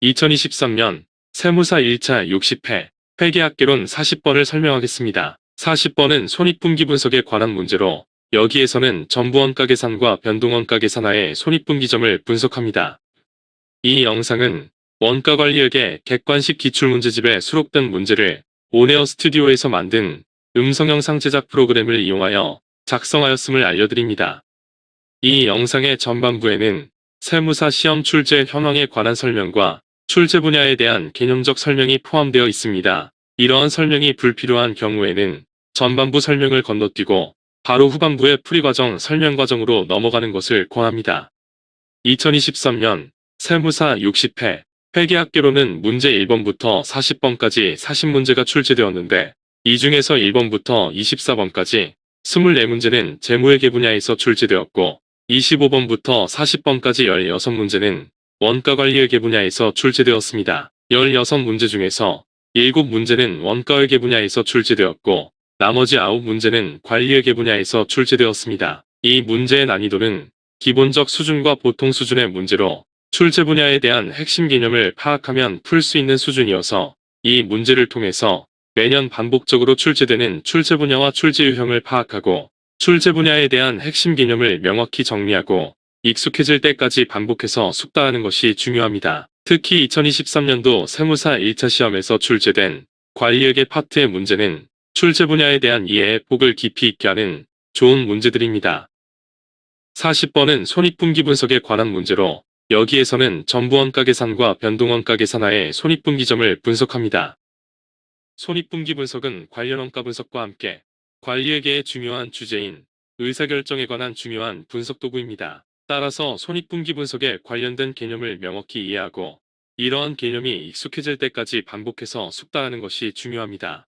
2023년 세무사 1차 60회 회계학개론 40번을 설명하겠습니다. 40번은 손익분기 분석에 관한 문제로 여기에서는 전부원가 계산과 변동원가 계산하에 손익분기점을 분석합니다. 이 영상은 원가관리회계 객관식 기출문제집에 수록된 문제를 온에어 스튜디오에서 만든 음성영상 제작 프로그램을 이용하여 작성하였음을 알려드립니다. 이 영상의 전반부에는 세무사 시험 출제 현황에 관한 설명과 출제 분야에 대한 개념적 설명이 포함되어 있습니다. 이러한 설명이 불필요한 경우에는 전반부 설명을 건너뛰고 바로 후반부의 풀이과정 설명 과정으로 넘어가는 것을 권합니다. 2023년 세무사 60회 회계학개론은 문제 1번부터 40번까지 40문제가 출제되었는데 이 중에서 1번부터 24번까지 24문제는 재무회계 분야에서 출제되었고 25번부터 40번까지 16문제는 원가관리회계 분야에서 출제되었습니다. 16문제 중에서 7문제는 원가회계 분야에서 출제되었고 나머지 9문제는 관리회계 분야에서 출제되었습니다. 이 문제의 난이도는 기본적 수준과 보통 수준의 문제로 출제 분야에 대한 핵심 개념을 파악하면 풀 수 있는 수준이어서 이 문제를 통해서 매년 반복적으로 출제되는 출제 분야와 출제 유형을 파악하고 출제 분야에 대한 핵심 개념을 명확히 정리하고 익숙해질 때까지 반복해서 숙달하는 것이 중요합니다. 특히 2023년도 세무사 1차 시험에서 출제된 관리회계 파트의 문제는 출제 분야에 대한 이해의 폭을 깊이 있게 하는 좋은 문제들입니다. 40번은 손익분기 분석에 관한 문제로 여기에서는 전부원가 계산과 변동원가 계산하에 손익분기점을 분석합니다. 손익분기 분석은 관련 원가 분석과 함께 관리회계의 중요한 주제인 의사결정에 관한 중요한 분석 도구입니다. 따라서 손익분기 분석에 관련된 개념을 명확히 이해하고 이러한 개념이 익숙해질 때까지 반복해서 숙달하는 것이 중요합니다.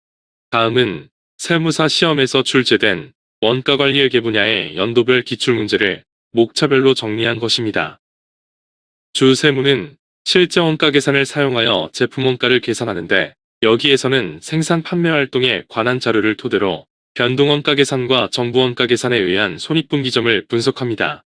다음은 세무사 시험에서 출제된 원가관리회계 분야의 연도별 기출문제를 목차별로 정리한 것입니다. 주세무는 실제원가 계산을 사용하여 제품원가를 계산하는데 여기에서는 생산 판매 활동에 관한 자료를 토대로 변동원가 계산과 정부원가 계산에 의한 손익분기점을 분석합니다.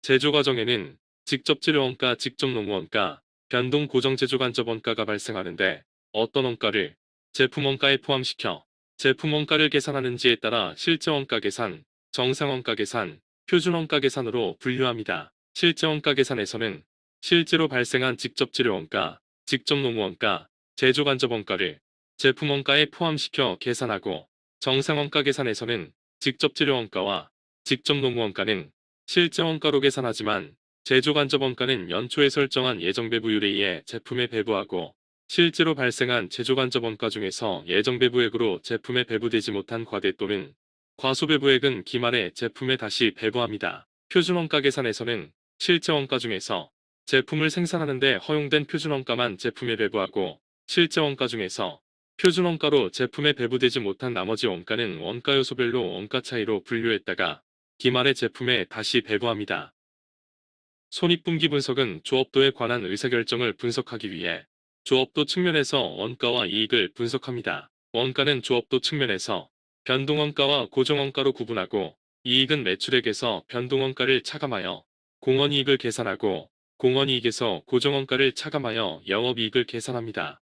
제조 과정에는 직접 재료원가, 직접 노무원가, 변동 고정 제조 간접 원가가 발생하는데 어떤 원가를 제품원가에 포함시켜 제품원가를 계산하는지에 따라 실제원가 계산, 정상원가 계산, 표준원가 계산으로 분류합니다. 실제원가 계산에서는 실제로 발생한 직접 재료원가, 직접 노무원가, 제조 간접 원가를 제품원가에 포함시켜 계산하고 정상원가 계산에서는 직접 재료원가와 직접 노무원가는 실제원가로 계산하지만 제조 간접 원가는 연초에 설정한 예정배부율에 의해 제품에 배부하고 실제로 발생한 제조 간접 원가 중에서 예정배부액으로 제품에 배부되지 못한 과대 또는 과소배부액은 기말에 제품에 다시 배부합니다. 표준원가 계산에서는 실제원가 중에서 제품을 생산하는 데 허용된 표준원가만 제품에 배부하고 실제원가 중에서 표준원가로 제품에 배부되지 못한 나머지 원가는 원가 요소별로 원가 차이로 분류했다가 기말에 제품에 다시 배부합니다. 손익분기 분석은 조업도에 관한 의사결정을 분석하기 위해 조업도 측면에서 원가와 이익을 분석합니다. 원가는 조업도 측면에서 변동원가와 고정원가로 구분하고 이익은 매출액에서 변동원가를 차감하여 공원이익을 계산하고 공원이익에서 고정원가를 차감하여 영업이익을 계산합니다.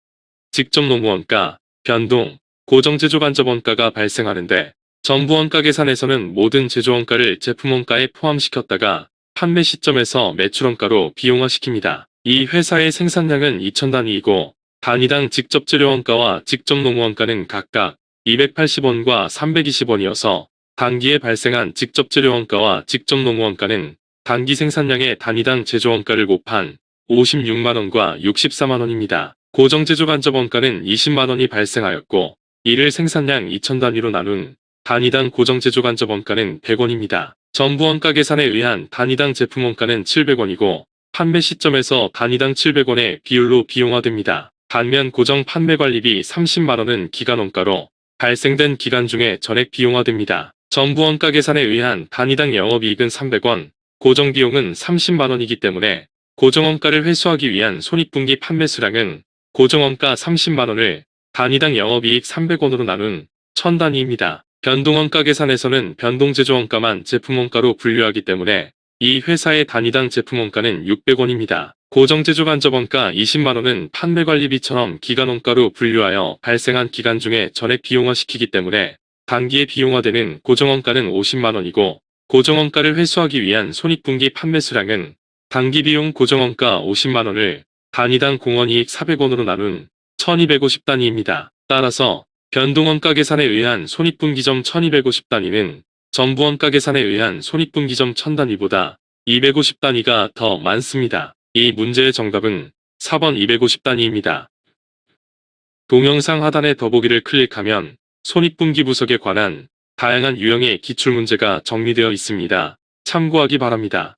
직접 노무원가, 변동, 고정제조 간접 원가가 발생하는데 전부원가 계산에서는 모든 제조원가를 제품원가에 포함시켰다가 판매 시점에서 매출원가로 비용화시킵니다. 이 회사의 생산량은 2000단위이고 단위당 직접 재료원가와 직접 노무원가는 각각 280원과 320원이어서 단기에 발생한 직접 재료원가와 직접 노무원가는 단기 생산량의 단위당 제조원가를 곱한 56만원과 64만원입니다. 고정제조 간접 원가는 20만원이 발생하였고 이를 생산량 2000단위로 나눈 단위당 고정제조 간접 원가는 100원입니다. 전부원가 계산에 의한 단위당 제품원가는 700원이고 판매 시점에서 단위당 700원의 비율로 비용화됩니다. 반면 고정 판매관리비 30만원은 기간원가로 발생된 기간 중에 전액 비용화됩니다. 전부원가 계산에 의한 단위당 영업이익은 300원, 고정비용은 30만원이기 때문에 고정원가를 회수하기 위한 손익분기 판매 수량은 고정원가 30만원을 단위당 영업이익 300원으로 나눈 1000단위입니다. 변동원가 계산에서는 변동제조원가만 제품원가로 분류하기 때문에 이 회사의 단위당 제품 원가는 600원입니다. 고정제조 간접 원가 20만원은 판매관리비처럼 기간원가로 분류하여 발생한 기간 중에 전액 비용화시키기 때문에 단기에 비용화되는 고정원가는 50만원이고, 고정원가를 회수하기 위한 손익분기 판매 수량은 단기 비용 고정원가 50만원을 단위당 공원이익 400원으로 나눈 1250단위입니다. 따라서 변동원가 계산에 의한 손익분기점 1250단위는 전부원가 계산에 의한 손익분기점 1000단위보다 250단위가 더 많습니다. 이 문제의 정답은 4번 250단위입니다. 동영상 하단의 더보기를 클릭하면 손익분기부석에 관한 다양한 유형의 기출문제가 정리되어 있습니다. 참고하기 바랍니다.